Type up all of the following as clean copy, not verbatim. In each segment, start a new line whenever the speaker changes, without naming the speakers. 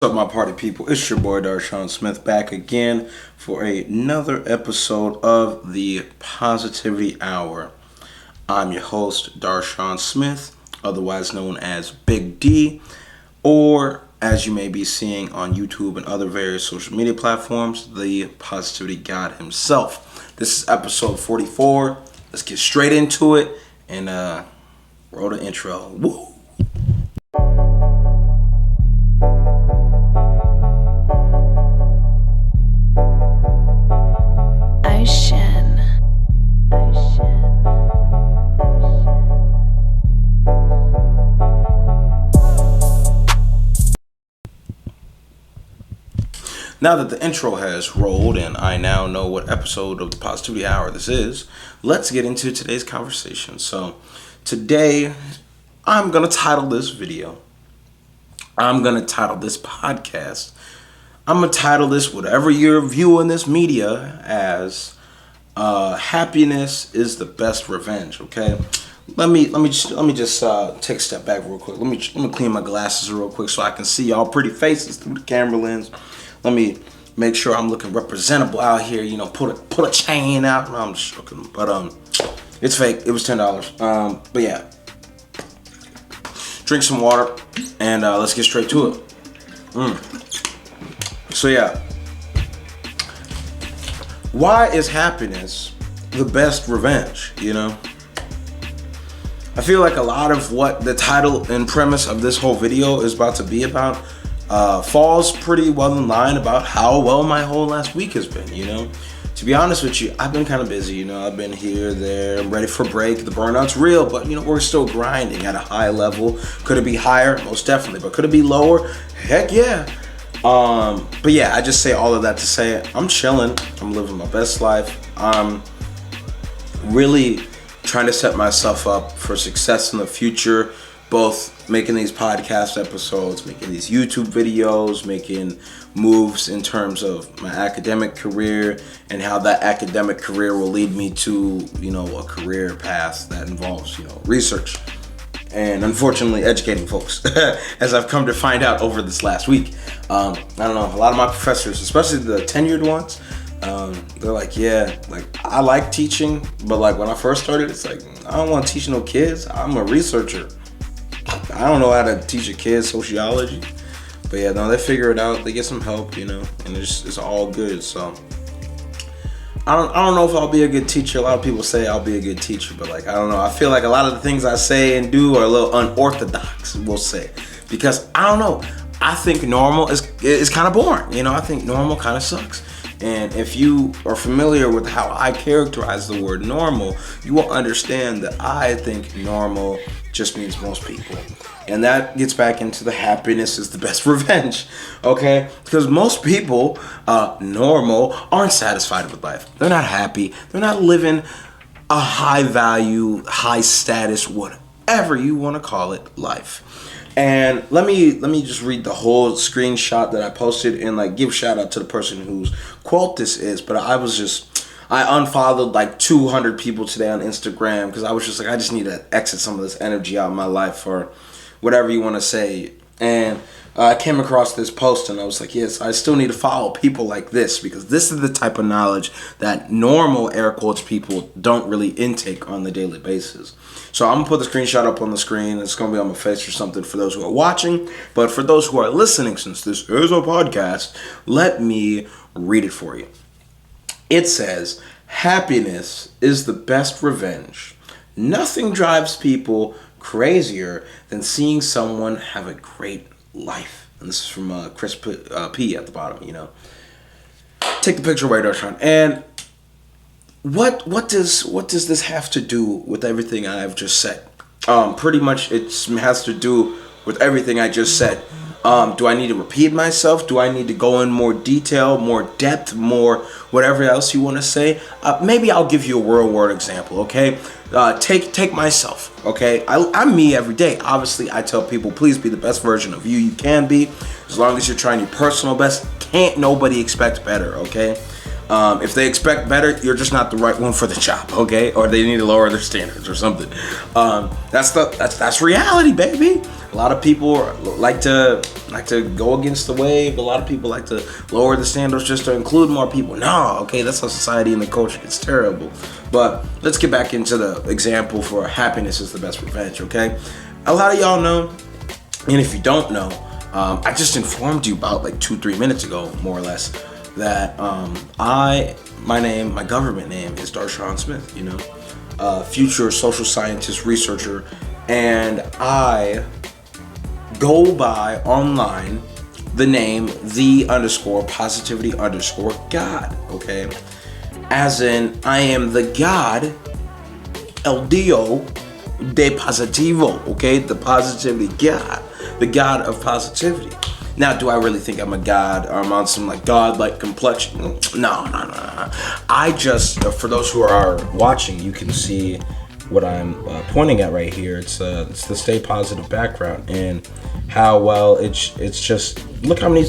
What's up, my party people? It's your boy Darshaun Smith back again for another episode of the Positivity Hour. I'm your host, Darshaun Smith, otherwise known as Big D, or as you may be seeing on YouTube and other various social media platforms, the Positivity God himself. This is episode 44. Let's get straight into it and roll the intro. Woo! Now that the intro has rolled and I now know what episode of the Positivity Hour this is, let's get into today's conversation. So today I'm going to title this video, I'm going to title this podcast, I'm going to title this whatever you're viewing this media as, happiness is the best revenge, okay? Let me just take a step back real quick. Let me clean my glasses real quick so I can see y'all pretty faces through the camera lens. Let me make sure I'm looking representable out here. You know, pull a chain out. No, I'm just joking, but it's fake. It was $10. But yeah, drink some water and let's get straight to it. So yeah, why is happiness the best revenge? You know, I feel like a lot of what the title and premise of this whole video is about to be about falls pretty well in line about how well my whole last week has been, you know. To be honest with you, I've been kind of busy, you know. I've been here, there, I'm ready for break. The burnout's real, but, you know, we're still grinding at a high level. Could it be higher? Most definitely. But could it be lower? Heck yeah. But yeah, I just say all of that to say I'm chilling. I'm living my best life. I'm really trying to set myself up for success in the future, both making these podcast episodes, making these YouTube videos, making moves in terms of my academic career and how that academic career will lead me to, you know, a career path that involves, you know, research and unfortunately educating folks, as I've come to find out over this last week. I don't know, a lot of my professors, especially the tenured ones, they're like, yeah, like I like teaching, but like when I first started, it's like, I don't want to teach no kids. I'm a researcher. I don't know how to teach a kid sociology, but yeah, no, they figure it out. They get some help, you know, and it's all good. So I don't know if I'll be a good teacher. A lot of people say I'll be a good teacher, but like I don't know. I feel like a lot of the things I say and do are a little unorthodox, we'll say, because I don't know. I think normal is kind of boring, you know. I think normal kind of sucks. And if you are familiar with how I characterize the word normal, you will understand that I think normal just means most people. And that gets back into the happiness is the best revenge, okay? Because most people, normal, aren't satisfied with life. They're not happy. They're not living a high value, high status, whatever you want to call it, life. And let me just read the whole screenshot that I posted and like give shout out to the person whose quote this is. But I unfollowed like 200 people today on Instagram because I was just like, I just need to exit some of this energy out of my life or whatever you want to say. And I came across this post and I was like, yes, I still need to follow people like this because this is the type of knowledge that normal air quotes people don't really intake on the daily basis. So I'm going to put the screenshot up on the screen. It's going to be on my face or something for those who are watching. But for those who are listening, since this is a podcast, let me read it for you. It says, happiness is the best revenge. Nothing drives people crazier than seeing someone have a great life. And this is from Chris P at the bottom, you know. Take the picture away, Darshaun. And what does this have to do with everything I've just said? Pretty much it has to do with everything I just said. Do I need to repeat myself? Do I need to go in more detail, more depth, more whatever else you want to say? Maybe I'll give you a real world example, okay? Take myself, okay? I'm me every day. Obviously, I tell people, please be the best version of you can be. As long as you're trying your personal best, can't nobody expect better, okay? If they expect better, you're just not the right one for the job, okay? Or they need to lower their standards or something. That's reality, baby. A lot of people like to go against the wave. A lot of people like to lower the standards just to include more people. No, okay, that's how society and the culture gets terrible. But let's get back into the example for happiness is the best revenge, okay? A lot of y'all know, and if you don't know, I just informed you about like 2-3 minutes ago, more or less, that my government name is Darshaun Smith, you know, future social scientist researcher, and I go by online the name _positivity_God, okay? As in, I am the God, El Dio de Positivo, okay? The positivity God, the God of positivity. Now, do I really think I'm a god, or I'm on some like god-like complexion? No. I just, for those who are watching, you can see what I'm pointing at right here. It's the Stay Positive background, and how well it's just look how many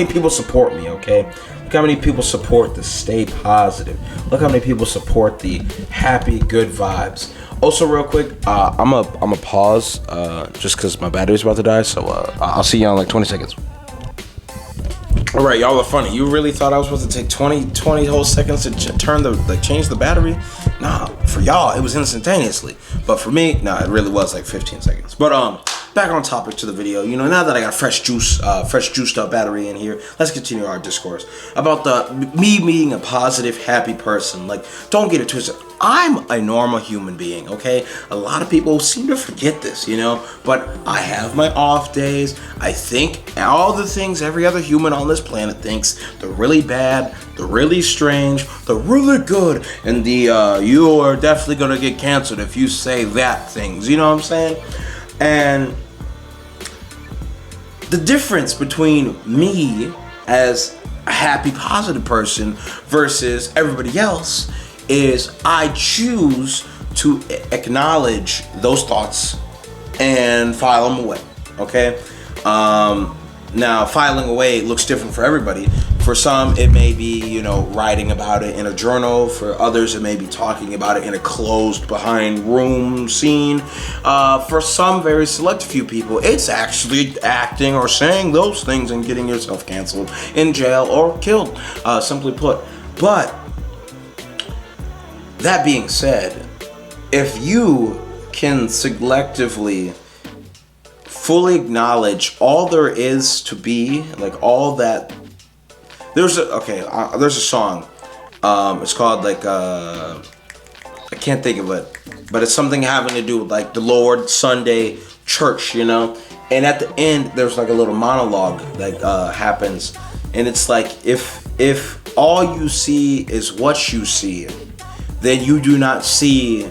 people support me. Okay, look how many people support the Stay Positive. Look how many people support the happy, good vibes. Also, real quick, I'm a pause just because my battery's about to die. So I'll see y'all in like 20 seconds. All right, y'all are funny. You really thought I was supposed to take 20 whole seconds to change the battery? Nah, for y'all, it was instantaneously. But for me, nah, it really was like 15 seconds. But back on topic to the video. You know, now that I got fresh juiced up battery in here, let's continue our discourse about me being a positive, happy person. Like, don't get it twisted. I'm a normal human being, okay? A lot of people seem to forget this, you know? But I have my off days. I think all the things every other human on this planet thinks. The really bad, the really strange, the really good, and the you are definitely gonna get canceled if you say that things. You know what I'm saying? And the difference between me as a happy, positive person versus everybody else is I choose to acknowledge those thoughts and file them away, okay? Now, filing away looks different for everybody. For some, it may be, you know, writing about it in a journal. For others, it may be talking about it in a closed behind room scene. For some very select few people, it's actually acting or saying those things and getting yourself canceled, in jail, or killed, simply put. But that being said, if you can selectively fully acknowledge all there is to be, like all that, there's a song, it's called like, I can't think of it, but it's something having to do with like the Lord, Sunday, church, you know, and at the end, there's like a little monologue that happens, and it's like, if all you see is what you see, then you do not see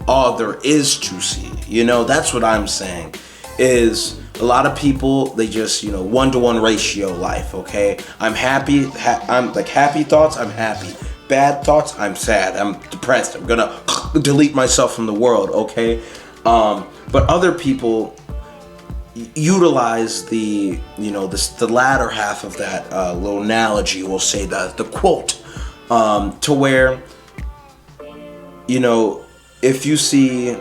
all there is to see, you know. That's what I'm saying. Is a lot of people, they just, you know, 1-to-1 ratio life, okay? I'm happy, I'm like happy thoughts, I'm happy. Bad thoughts, I'm sad, I'm depressed, I'm gonna delete myself from the world, okay? But other people utilize the, you know, the latter half of that little analogy, we'll say the quote, to where, you know, if you see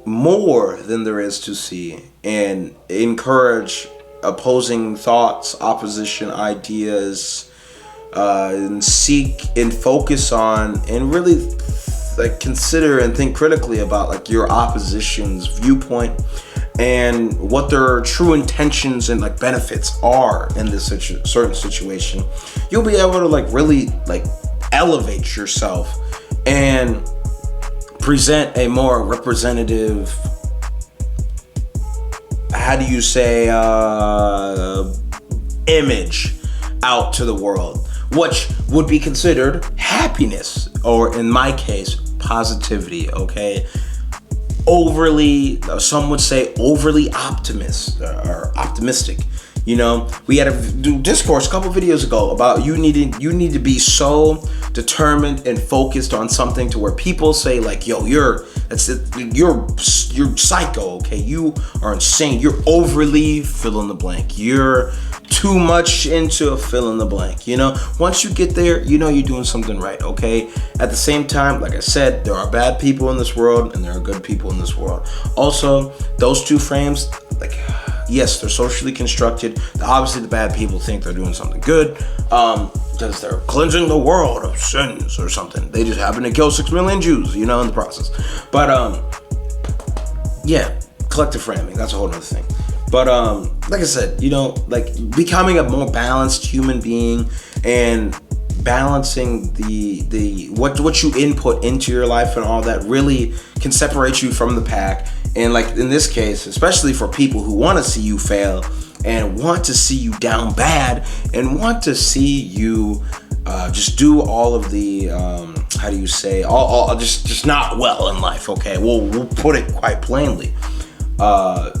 more than there is to see and encourage opposing thoughts, opposition ideas, and seek and focus on and really like consider and think critically about like your opposition's viewpoint and what their true intentions and like benefits are in this certain situation, you'll be able to like really like elevate yourself and present a more representative, how do you say, image out to the world, which would be considered happiness, or in my case, positivity, okay? Overly, some would say overly optimistic. You know, we had a discourse a couple videos ago about you need to be so determined and focused on something to where people say like, yo, you're psycho, okay? You are insane. You're overly fill in the blank. You're too much into a fill in the blank. You know, once you get there, you know you're doing something right, okay? At the same time, like I said, there are bad people in this world and there are good people in this world. Also, those two frames, like, yes, they're socially constructed. Obviously, the bad people think they're doing something good because they're cleansing the world of sins or something. They just happen to kill 6 million Jews, you know, in the process. But, yeah, collective framing, that's a whole other thing. But like I said, you know, like becoming a more balanced human being and balancing the what you input into your life and all that really can separate you from the pack. And like in this case, especially for people who want to see you fail and want to see you down bad and want to see you just do all of the how do you say all just not well in life. Okay, we'll put it quite plainly.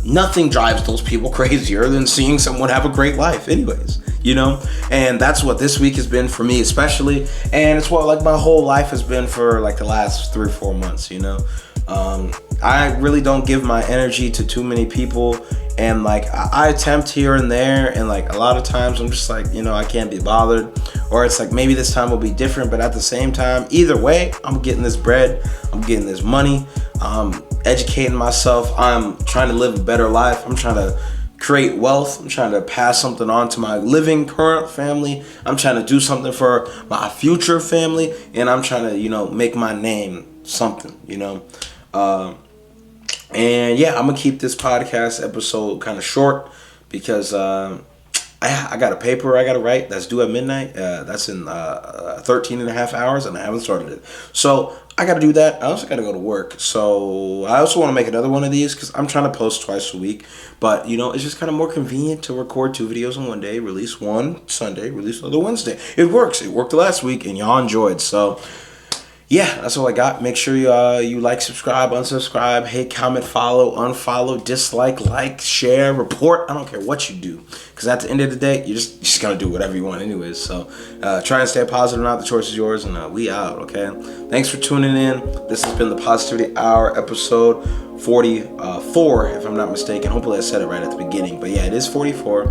Nothing drives those people crazier than seeing someone have a great life anyways, you know? And that's what this week has been for me especially, and it's what like my whole life has been for like the last 3 or 4 months, you know? I really don't give my energy to too many people, and like I attempt here and there, and like a lot of times I'm just like, you know, I can't be bothered, or it's like maybe this time will be different, but at the same time, either way, I'm getting this bread, I'm getting this money, I'm educating myself, I'm trying to live a better life, I'm trying to create wealth, I'm trying to pass something on to my living current family, I'm trying to do something for my future family, and I'm trying to, you know, make my name something, you know? And yeah, I'm gonna keep this podcast episode kind of short because I got a paper I gotta write that's due at midnight. That's in 13 and a half hours, and I haven't started it. So I gotta do that. I also gotta go to work. So I also want to make another one of these because I'm trying to post twice a week. But you know, it's just kind of more convenient to record 2 videos in one day, release one Sunday, release another Wednesday. It works. It worked last week, and y'all enjoyed. So yeah, that's all I got. Make sure you like, subscribe, unsubscribe, hate, comment, follow, unfollow, dislike, like, share, report. I don't care what you do, because at the end of the day, you just gotta do whatever you want anyways. So try and stay positive. Not the choice is yours, and we out. Okay. Thanks for tuning in. This has been the Positivity Hour, episode 44, if I'm not mistaken. Hopefully I said it right at the beginning, but yeah, it is 44.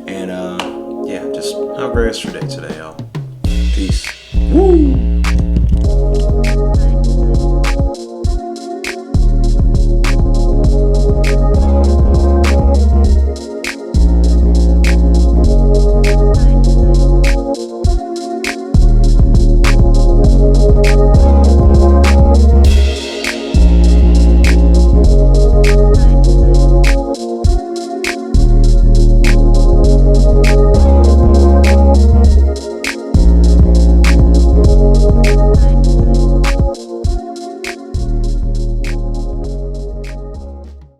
And yeah, just have a great rest of your day today, y'all. Peace. Woo.